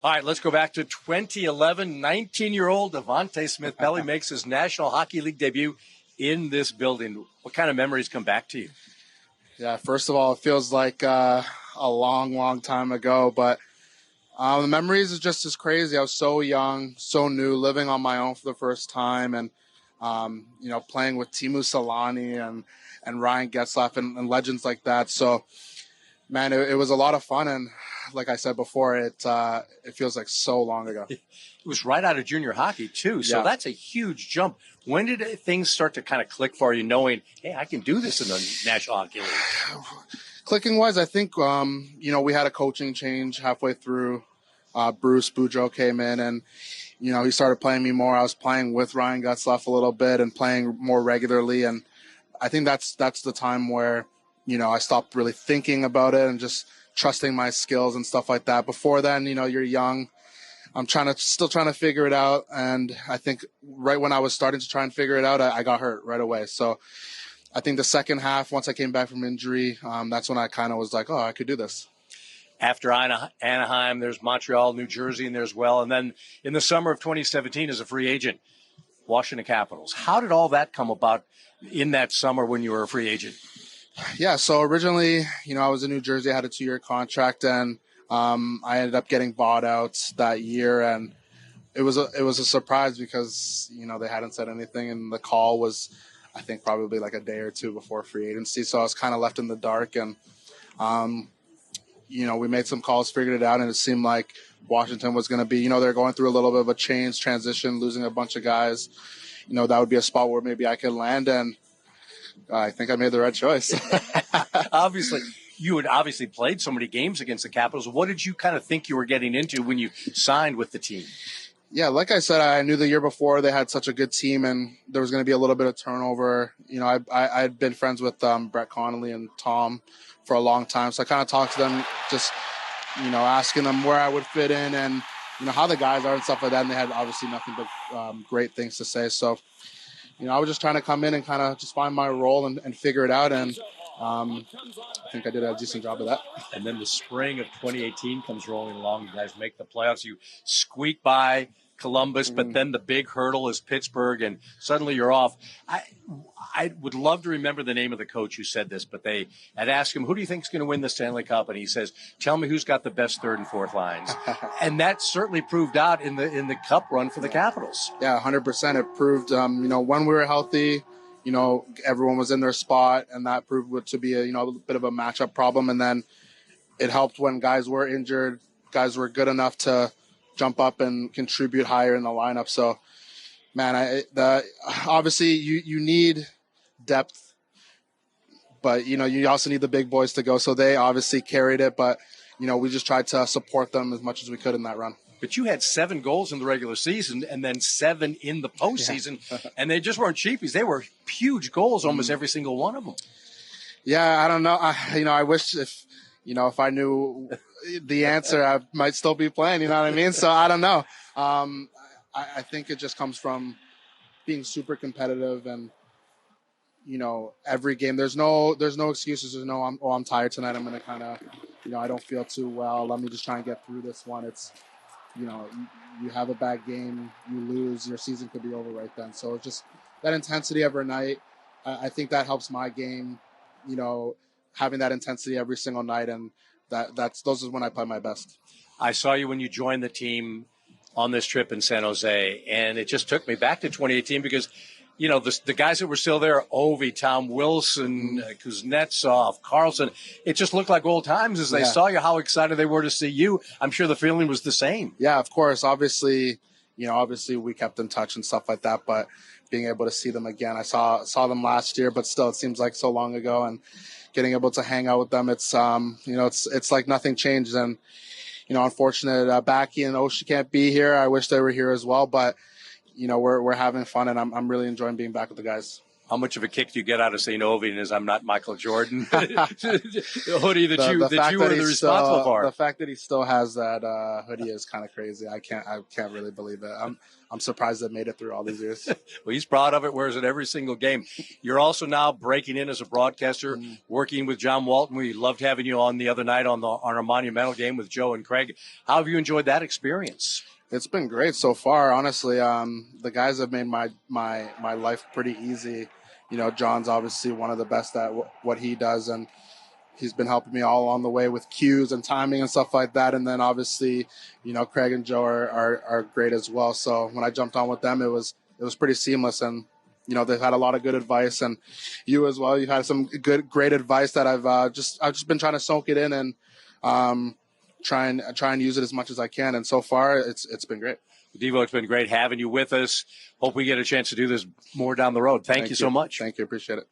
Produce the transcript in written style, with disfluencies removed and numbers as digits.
All right, let's go back to 2011. 19-year-old Devante Smith-Pelly makes his National Hockey League debut in this building. What kind of memories come back to you? Yeah, first of all, it feels like a long, long time ago, but the memories is just as crazy. I was so young, so new, living on my own for the first time, and playing with Timu Solani and Ryan Getzlaf and legends like that. So, man, it was a lot of fun, and like I said before, it feels like so long ago. It was right out of junior hockey, too, so That's a huge jump. When did things start to kind of click for you, knowing, hey, I can do this in the National Hockey League? Clicking-wise, I think, we had a coaching change halfway through. Bruce Boudreau came in, and, he started playing me more. I was playing with Ryan Getzlaf a little bit and playing more regularly, and I think that's the time where, I stopped really thinking about it and just trusting my skills and stuff like that. Before then, you're young. I'm still trying to figure it out. And I think right when I was starting to try and figure it out, I got hurt right away. So I think the second half, once I came back from injury, that's when I kind of was like, oh, I could do this. After Anaheim, there's Montreal, New Jersey in there as well. And then in the summer of 2017 as a free agent, Washington Capitals. How did all that come about in that summer when you were a free agent? Yeah, so originally, I was in New Jersey. I had a 2-year contract, and I ended up getting bought out that year. And it was a surprise because, they hadn't said anything. And the call was, I think, probably like a day or two before free agency. So I was kind of left in the dark. And, we made some calls, figured it out, and it seemed like Washington was going to be, they're going through a little bit of a transition, losing a bunch of guys. That would be a spot where maybe I could land, and I think I made the right choice. Obviously, you had played so many games against the Capitals. What did you kind of think you were getting into when you signed with the team? Yeah, like I said, I knew the year before they had such a good team, and there was going to be a little bit of turnover. I'd been friends with Brett Connolly and Tom for a long time, so I kind of talked to them, just asking them where I would fit in and how the guys are and stuff like that. And they had obviously nothing but great things to say. So I was just trying to come in and kind of just find my role and figure it out. And I think I did a decent job of that. And then the spring of 2018 comes rolling along. You guys make the playoffs. You squeak by Columbus, but then the big hurdle is Pittsburgh, and suddenly you're off. I would love to remember the name of the coach who said this, but they had asked him, who do you think is going to win the Stanley Cup? And he says, tell me who's got the best third and fourth lines. And that certainly proved out in the Cup run for the Capitals. Yeah, 100%. It proved, when we were healthy, everyone was in their spot, and that proved to be a bit of a matchup problem. And then it helped when guys were injured, guys were good enough to jump up and contribute higher in the lineup. So, man, obviously you need depth, but you also need the big boys to go. So they obviously carried it, but we just tried to support them as much as we could in that run. But you had 7 goals in the regular season and then 7 in the postseason, and they just weren't cheapies. They were huge goals, almost every single one of them. Yeah, I don't know. I wish if I knew the answer, I might still be playing. You know what I mean? So I don't know. I think it just comes from being super competitive, and every game. There's no excuses. There's no I'm tired tonight. I'm gonna kind of I don't feel too well. Let me just try and get through this one. It's you have a bad game, you lose, your season could be over right then. So it's just that intensity every night. I think that helps my game. Having that intensity every single night, and those are when I play my best. I saw you when you joined the team on this trip in San Jose, and it just took me back to 2018 because, the guys that were still there, Ovi, Tom Wilson, Kuznetsov, Carlson, it just looked like old times as they saw you, how excited they were to see you. I'm sure the feeling was the same. Yeah, of course. Obviously we kept in touch and stuff like that, but being able to see them again, I saw them last year, but still it seems like so long ago, and getting able to hang out with them, it's it's like nothing changed. And unfortunate Backy and Oshie can't be here. I wish they were here as well, but we're having fun, and I'm really enjoying being back with the guys. How much of a kick do you get out of St. Ovian as I'm not Michael Jordan? The hoodie that you were the responsible for. The fact that he still has that hoodie is kind of crazy. I can't really believe it. I'm surprised they made it through all these years. Well, he's proud of it, wears it every single game. You're also now breaking in as a broadcaster, working with John Walton. We loved having you on the other night on our Monumental game with Joe and Craig. How have you enjoyed that experience? It's been great so far, honestly. The guys have made my life pretty easy. You know, John's obviously one of the best at what he does, and he's been helping me all along the way with cues and timing and stuff like that. And then obviously, you know, Craig and Joe are great as well. So when I jumped on with them, it was pretty seamless. And, you know, they've had a lot of good advice, and you as well. You've had some great advice that I've just been trying to soak it in and try and use it as much as I can. And so far it's been great. Devo, it's been great having you with us. Hope we get a chance to do this more down the road. Thank you so much. Thank you. Appreciate it.